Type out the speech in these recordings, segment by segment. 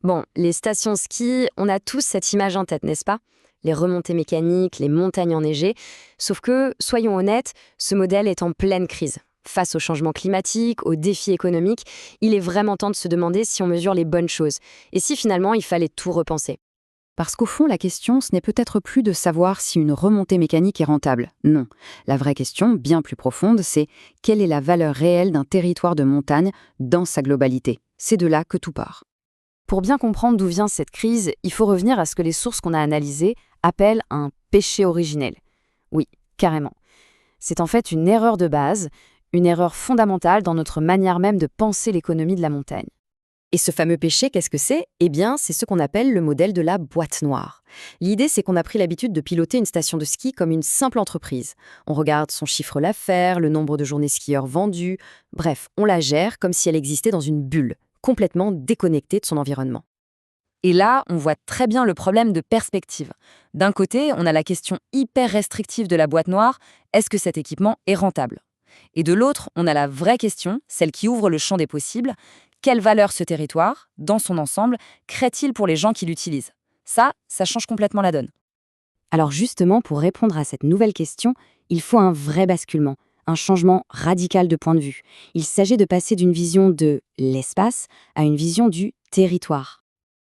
Bon, les stations ski, on a tous cette image en tête, n'est-ce pas? Les remontées mécaniques, les montagnes enneigées. Sauf que, soyons honnêtes, ce modèle est en pleine crise. Face au changement climatique, aux défis économiques, il est vraiment temps de se demander si on mesure les bonnes choses. Et si finalement il fallait tout repenser. Parce qu'au fond, la question, ce n'est peut-être plus de savoir si une remontée mécanique est rentable. Non. La vraie question, bien plus profonde, c'est quelle est la valeur réelle d'un territoire de montagne dans sa globalité. C'est de là que tout part. Pour bien comprendre d'où vient cette crise, il faut revenir à ce que les sources qu'on a analysées appellent un péché originel. Oui, carrément. C'est en fait une erreur de base, une erreur fondamentale dans notre manière même de penser l'économie de la montagne. Et ce fameux péché, qu'est-ce que c'est? Eh bien, c'est ce qu'on appelle le modèle de la boîte noire. L'idée, c'est qu'on a pris l'habitude de piloter une station de ski comme une simple entreprise. On regarde son chiffre d'affaires, le nombre de journées skieurs vendues, bref, on la gère comme si elle existait dans une bulle, complètement déconnectée de son environnement. Et là, on voit très bien le problème de perspective. D'un côté, on a la question hyper restrictive de la boîte noire, est-ce que cet équipement est rentable? Et de l'autre, on a la vraie question, celle qui ouvre le champ des possibles, quelle valeur ce territoire, dans son ensemble, crée-t-il pour les gens qui l'utilisent? Ça change complètement la donne. Alors justement, pour répondre à cette nouvelle question, il faut un vrai basculement, un changement radical de point de vue. Il s'agit de passer d'une vision de l'espace à une vision du territoire.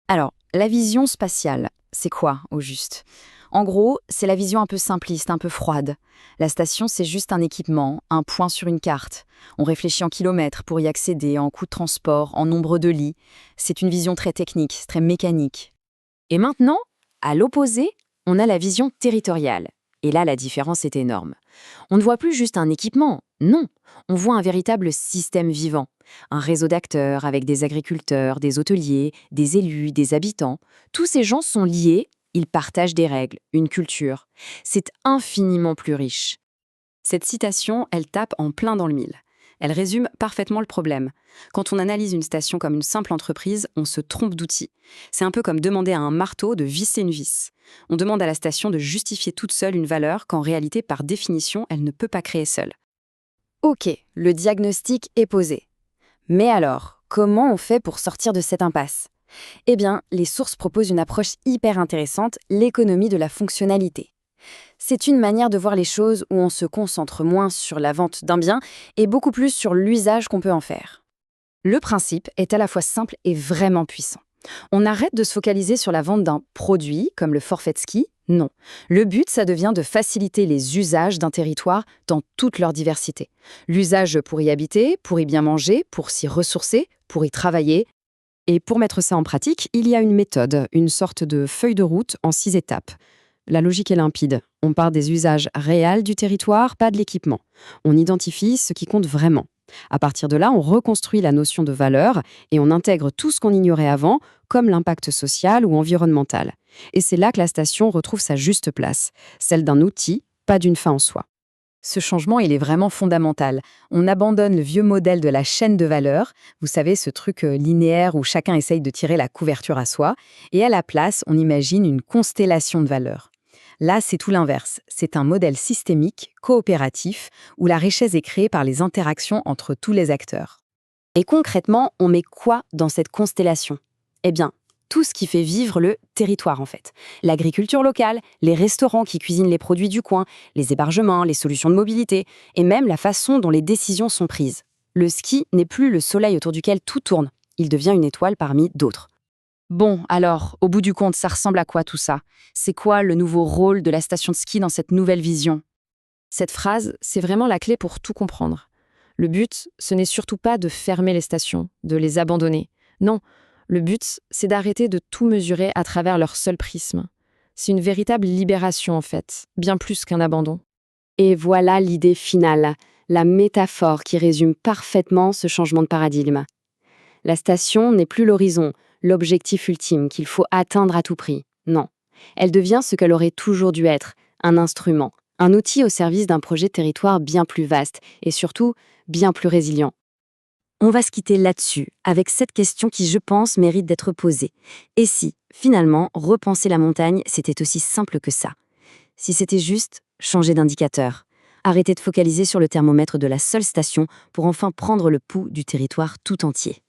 Alors, la vision spatiale, c'est quoi au juste? En gros, c'est la vision un peu simpliste, un peu froide. La station, c'est juste un équipement, un point sur une carte. On réfléchit en kilomètres pour y accéder, en coût de transport, en nombre de lits. C'est une vision très technique, très mécanique. Et maintenant, à l'opposé, on a la vision territoriale. Et là, la différence est énorme. On ne voit plus juste un équipement, non. On voit un véritable système vivant. Un réseau d'acteurs avec des agriculteurs, des hôteliers, des élus, des habitants. Tous ces gens sont liés, ils partagent des règles, une culture. C'est infiniment plus riche. Cette citation, elle tape en plein dans le mille. Elle résume parfaitement le problème. Quand on analyse une station comme une simple entreprise, on se trompe d'outil. C'est un peu comme demander à un marteau de visser une vis. On demande à la station de justifier toute seule une valeur qu'en réalité, par définition, elle ne peut pas créer seule. Ok, le diagnostic est posé. Mais alors, comment on fait pour sortir de cette impasse? Eh bien, les sources proposent une approche hyper intéressante, l'économie de la fonctionnalité. C'est une manière de voir les choses où on se concentre moins sur la vente d'un bien et beaucoup plus sur l'usage qu'on peut en faire. Le principe est à la fois simple et vraiment puissant. On arrête de se focaliser sur la vente d'un produit, comme le forfait de ski. Non. Le but, ça devient de faciliter les usages d'un territoire dans toute leur diversité. L'usage pour y habiter, pour y bien manger, pour s'y ressourcer, pour y travailler. Et pour mettre ça en pratique, il y a une méthode, une sorte de feuille de route en 6 étapes. La logique est limpide. On part des usages réels du territoire, pas de l'équipement. On identifie ce qui compte vraiment. À partir de là, on reconstruit la notion de valeur et on intègre tout ce qu'on ignorait avant, comme l'impact social ou environnemental. Et c'est là que la station retrouve sa juste place, celle d'un outil, pas d'une fin en soi. Ce changement, il est vraiment fondamental. On abandonne le vieux modèle de la chaîne de valeur, vous savez, ce truc linéaire où chacun essaye de tirer la couverture à soi, et à la place, on imagine une constellation de valeurs. Là, c'est tout l'inverse. C'est un modèle systémique, coopératif, où la richesse est créée par les interactions entre tous les acteurs. Et concrètement, on met quoi dans cette constellation? Eh bien, tout ce qui fait vivre le territoire en fait. L'agriculture locale, les restaurants qui cuisinent les produits du coin, les hébergements, les solutions de mobilité, et même la façon dont les décisions sont prises. Le ski n'est plus le soleil autour duquel tout tourne. Il devient une étoile parmi d'autres. Bon, alors, au bout du compte, ça ressemble à quoi tout ça? C'est quoi le nouveau rôle de la station de ski dans cette nouvelle vision? Cette phrase, c'est vraiment la clé pour tout comprendre. Le but, ce n'est surtout pas de fermer les stations, de les abandonner. Non, le but, c'est d'arrêter de tout mesurer à travers leur seul prisme. C'est une véritable libération en fait, bien plus qu'un abandon. Et voilà l'idée finale, la métaphore qui résume parfaitement ce changement de paradigme. La station n'est plus l'horizon, l'objectif ultime qu'il faut atteindre à tout prix. Non. Elle devient ce qu'elle aurait toujours dû être, un instrument, un outil au service d'un projet de territoire bien plus vaste et surtout bien plus résilient. On va se quitter là-dessus, avec cette question qui, je pense, mérite d'être posée. Et si, finalement, repenser la montagne, c'était aussi simple que ça? Si c'était juste changer d'indicateur, arrêter de focaliser sur le thermomètre de la seule station pour enfin prendre le pouls du territoire tout entier.